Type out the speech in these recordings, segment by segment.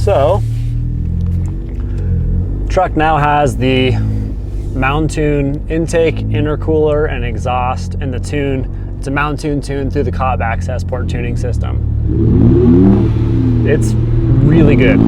So, truck now has the Mountune intake, intercooler, and exhaust, and the tune. It's a Mountune tune through the Cobb access port tuning system. It's really good.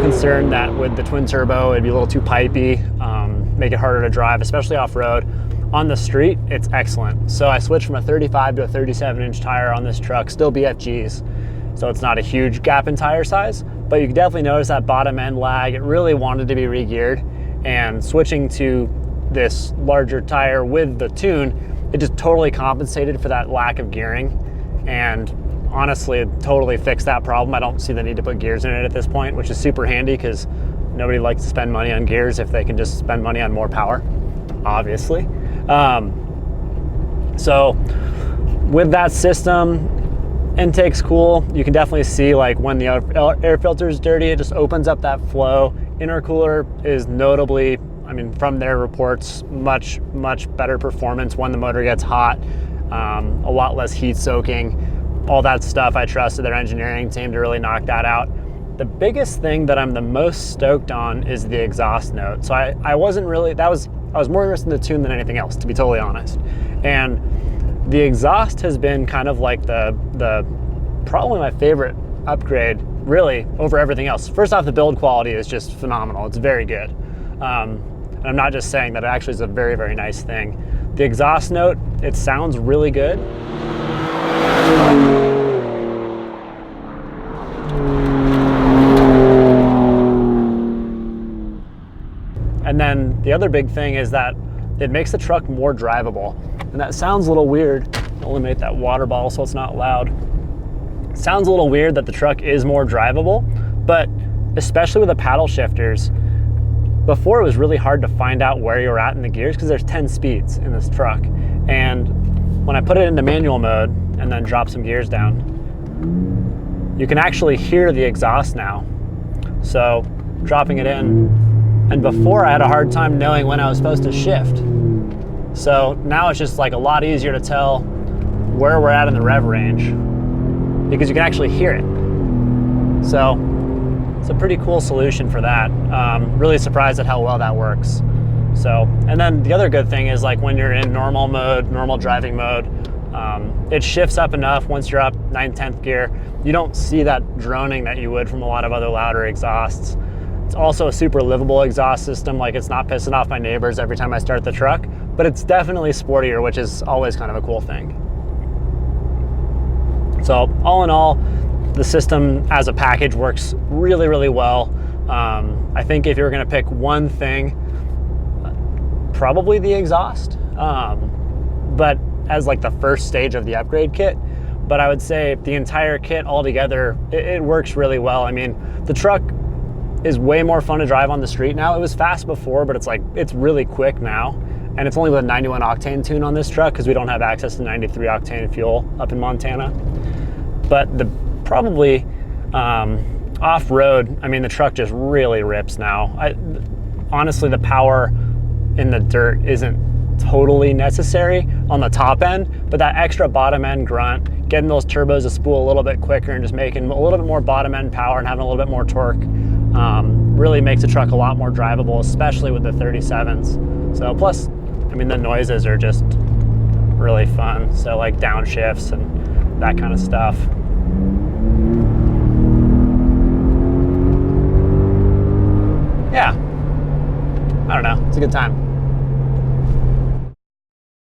Concerned that with the twin turbo it'd be a little too pipey, make it harder to drive, especially off-road. On the street, it's excellent. So I switched from a 35 to a 37-inch tire on this truck, still BFGs, so it's not a huge gap in tire size, but you can definitely notice that bottom end lag. It really wanted to be re-geared, and switching to this larger tire with the tune, it just totally compensated for that lack of gearing, and honestly, it totally fixed that problem. I don't see the need to put gears in it at this point, which is super handy because nobody likes to spend money on gears if they can just spend money on more power, obviously. So with that system, intake's cool. You can definitely see like when the air filter is dirty, it just opens up that flow. Intercooler is notably, I mean, from their reports, much better performance when the motor gets hot, a lot less heat soaking. All that stuff, I trusted their engineering team to really knock that out. The biggest thing that I'm the most stoked on is the exhaust note. So I wasn't really, I was more interested in the tune than anything else, to be totally honest. And the exhaust has been kind of like the probably my favorite upgrade, really, over everything else. First off, the build quality is just phenomenal. It's very good. And I'm not just saying that, it actually is a very, very nice thing. The exhaust note, it sounds really good. And then the other big thing is that it makes the truck more drivable. And that sounds a little weird. I'll eliminate that water bottle so it's not loud. It sounds a little weird that the truck is more drivable, but especially with the paddle shifters, before it was really hard to find out where you're at in the gears because there's 10 speeds in this truck. And when I put it into manual mode and then drop some gears down, you can actually hear the exhaust now. So dropping it in, and before I had a hard time knowing when I was supposed to shift. So now it's just like a lot easier to tell where we're at in the rev range because you can actually hear it. So it's a pretty cool solution for that. Really surprised at how well that works. So, and then the other good thing is like when you're in normal mode, normal driving mode, it shifts up enough once you're up 9th, 10th gear. You don't see that droning that you would from a lot of other louder exhausts. It's also a super livable exhaust system. Like it's not pissing off my neighbors every time I start the truck, but it's definitely sportier, which is always kind of a cool thing. So all in all, the system as a package works really, really well. I think if you were gonna pick one thing, probably the exhaust, but as like the first stage of the upgrade kit. But I would say the entire kit altogether, it works really well. I mean, the truck is way more fun to drive on the street now. It was fast before, but it's really quick now. And it's only with a 91 octane tune on this truck because we don't have access to 93 octane fuel up in Montana. But the probably off-road, I mean, the truck just really rips now. Honestly, the power in the dirt isn't totally necessary on the top end, but that extra bottom end grunt, getting those turbos to spool a little bit quicker and just making a little bit more bottom end power and having a little bit more torque really makes the truck a lot more drivable, especially with the 37s. So plus, I mean, the noises are just really fun. So like downshifts and that kind of stuff. Yeah, I don't know, it's a good time.